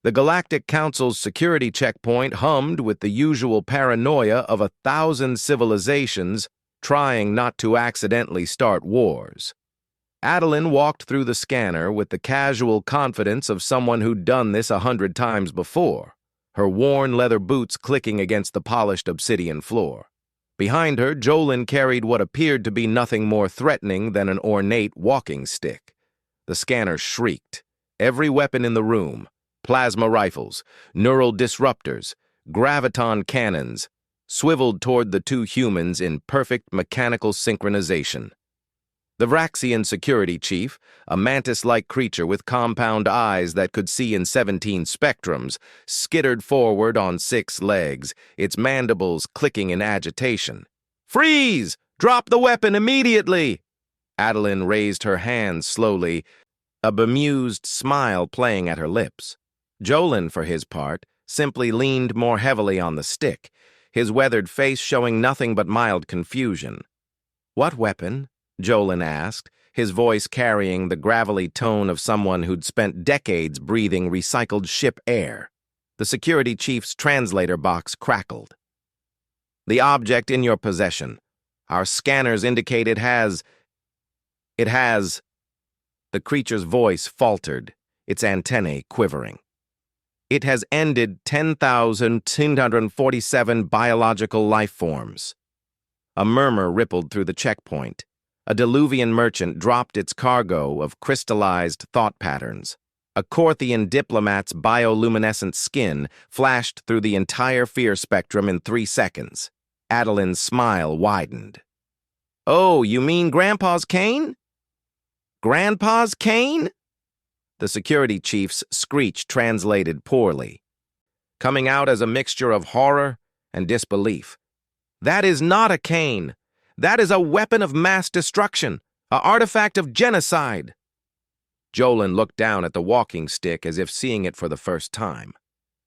The Galactic Council's security checkpoint hummed with the usual paranoia of 1,000 civilizations trying not to accidentally start wars. Adeline walked through the scanner with the casual confidence of someone who'd done this 100 times before, her worn leather boots clicking against the polished obsidian floor. Behind her, Jolin carried what appeared to be nothing more threatening than an ornate walking stick. The scanner shrieked. Every weapon in the room, plasma rifles, neural disruptors, graviton cannons, swiveled toward the two humans in perfect mechanical synchronization. The Vraxian security chief, a mantis-like creature with compound eyes that could see in 17 spectrums, skittered forward on 6 legs, its mandibles clicking in agitation. "Freeze! Drop the weapon immediately!" Adeline raised her hands slowly, a bemused smile playing at her lips. Jolin, for his part, simply leaned more heavily on the stick, his weathered face showing nothing but mild confusion. "What weapon?" Jolin asked, his voice carrying the gravelly tone of someone who'd spent decades breathing recycled ship air. The security chief's translator box crackled. "The object in your possession. Our scanners indicate it has... The creature's voice faltered, its antennae quivering. "It has ended 10,247 biological life forms." A murmur rippled through the checkpoint. A Diluvian merchant dropped its cargo of crystallized thought patterns. A Korthian diplomat's bioluminescent skin flashed through the entire fear spectrum in 3 seconds. Adeline's smile widened. "Oh, you mean Grandpa's cane?" "Grandpa's cane?" The security chief's screech translated poorly, coming out as a mixture of horror and disbelief. "That is not a cane. That is a weapon of mass destruction, an artifact of genocide." Jolin looked down at the walking stick as if seeing it for the first time.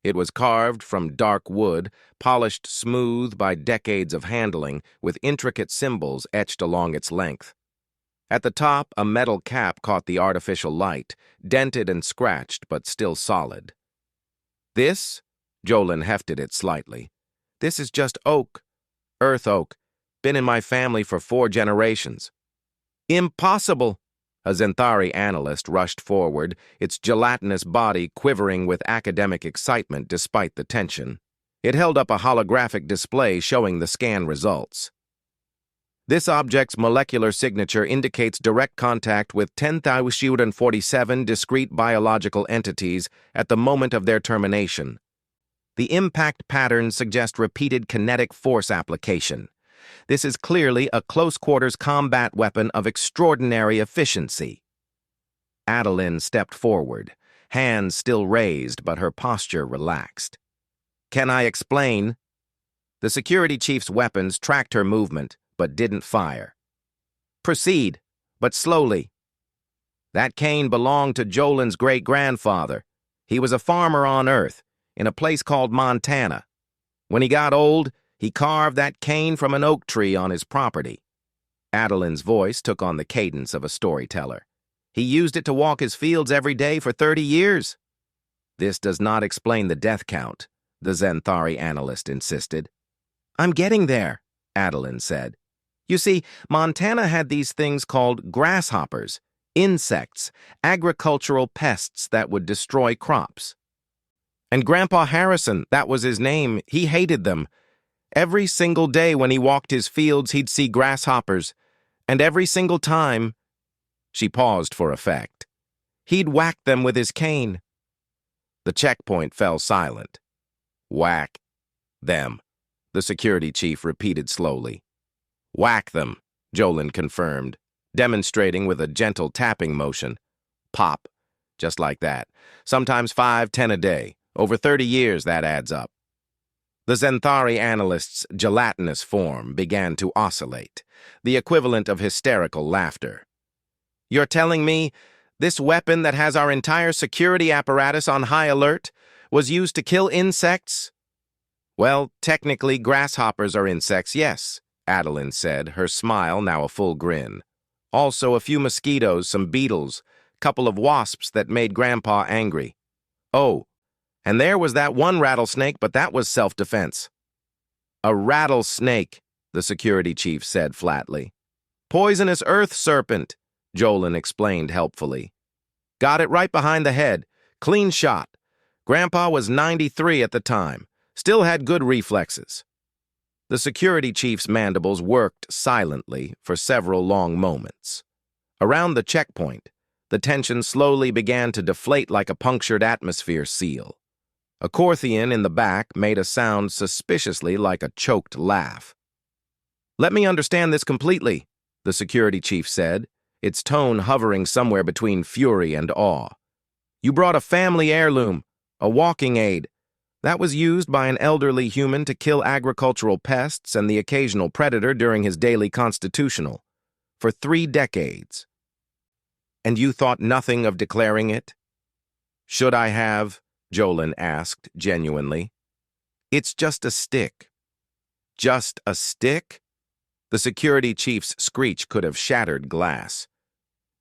It was carved from dark wood, polished smooth by decades of handling, with intricate symbols etched along its length. At the top, a metal cap caught the artificial light, dented and scratched, but still solid. "This?" Jolin hefted it slightly. "This is just oak. Earth oak. Been in my family for 4 generations." "Impossible!" A Zenthari analyst rushed forward, its gelatinous body quivering with academic excitement despite the tension. It held up a holographic display showing the scan results. "This object's molecular signature indicates direct contact with 10,047 discrete biological entities at the moment of their termination. The impact patterns suggest repeated kinetic force application. This is clearly a close-quarters combat weapon of extraordinary efficiency." Adeline stepped forward, hands still raised but her posture relaxed. "Can I explain?" The security chief's weapons tracked her movement, but didn't fire. "Proceed, but slowly." "That cane belonged to Jolin's great-grandfather. He was a farmer on Earth, in a place called Montana. When he got old, he carved that cane from an oak tree on his property." Adeline's voice took on the cadence of a storyteller. "He used it to walk his fields every day for 30 years. "This does not explain the death count," the Zenthari analyst insisted. "I'm getting there," Adeline said. "You see, Montana had these things called grasshoppers, insects, agricultural pests that would destroy crops. And Grandpa Harrison, that was his name, he hated them. Every single day when he walked his fields, he'd see grasshoppers, and every single time—" She paused for effect. "He'd whack them with his cane." The checkpoint fell silent. "Whack them," the security chief repeated slowly. "Whack them," Jolin confirmed, demonstrating with a gentle tapping motion. "Pop," just like that. Sometimes 5, 10 a day. Over 30 years, that adds up. The Zenthari analyst's gelatinous form began to oscillate, the equivalent of hysterical laughter. "You're telling me this weapon that has our entire security apparatus on high alert was used to kill insects?" "Well, technically, grasshoppers are insects, yes," Adeline said, her smile now a full grin. "Also a few mosquitoes, some beetles, couple of wasps that made Grandpa angry. Oh, And there was that one rattlesnake, but that was self-defense. A rattlesnake, the security chief said flatly. Poisonous earth serpent, Jolin explained helpfully. Got it right behind the head. Clean shot. Grandpa was 93 at the time. Still had good reflexes. The security chief's mandibles worked silently for several long moments. Around the checkpoint, the tension slowly began to deflate like a punctured atmosphere seal. A Corthian in the back made a sound suspiciously like a choked laugh. Let me understand this completely, the security chief said, its tone hovering somewhere between fury and awe. You brought a family heirloom, a walking aid, that was used by an elderly human to kill agricultural pests and the occasional predator during his daily constitutional, for 3 decades. And you thought nothing of declaring it? Should I have? Jolin asked genuinely. It's just a stick. Just a stick? The security chief's screech could have shattered glass.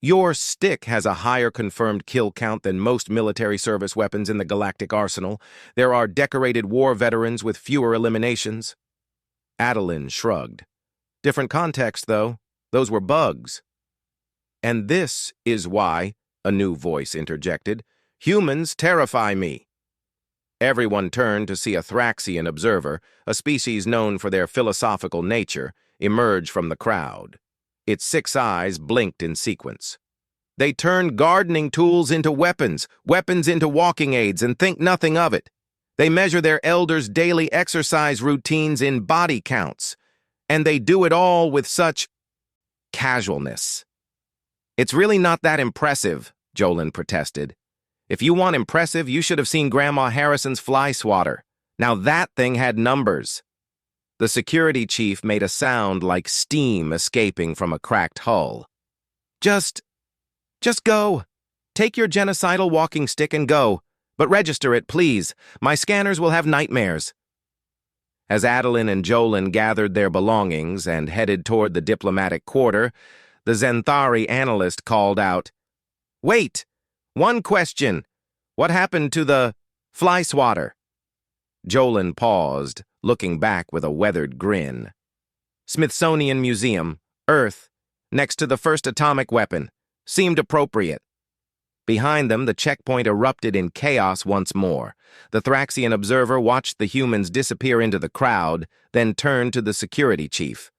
Your stick has a higher confirmed kill count than most military service weapons in the galactic arsenal. There are decorated war veterans with fewer eliminations. Adeline shrugged. Different context, though. Those were bugs. And this is why, a new voice interjected, humans terrify me. Everyone turned to see a Thraxian observer, a species known for their philosophical nature, emerge from the crowd. Its 6 eyes blinked in sequence. They turned gardening tools into weapons, weapons into walking aids, and think nothing of it. They measure their elders' daily exercise routines in body counts, and they do it all with such casualness. It's really not that impressive, Jolin protested. If you want impressive, you should have seen Grandma Harrison's fly swatter. Now that thing had numbers. The security chief made a sound like steam escaping from a cracked hull. Just go. Take your genocidal walking stick and go. But register it, please. My scanners will have nightmares. As Adeline and Jolin gathered their belongings and headed toward the diplomatic quarter, the Zenthari analyst called out, Wait! One question. What happened to the fly swatter? Jolin paused, looking back with a weathered grin. Smithsonian Museum, Earth, next to the first atomic weapon. Seemed appropriate. Behind them, the checkpoint erupted in chaos once more. The Thraxian observer watched the humans disappear into the crowd, then turned to the security chief.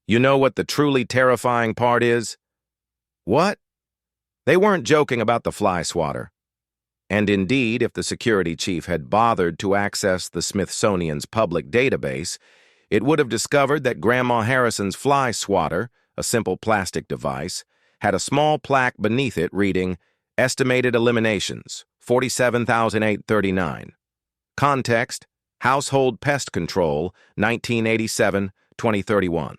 You know what the truly terrifying part is? What? They weren't joking about the fly swatter. And indeed, if the security chief had bothered to access the Smithsonian's public database, it would have discovered that Grandma Harrison's fly swatter, a simple plastic device, had a small plaque beneath it reading, Estimated Eliminations, 47,839. Context, Household Pest Control, 1987-2031.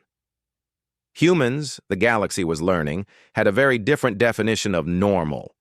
Humans, the galaxy was learning, had a very different definition of normal.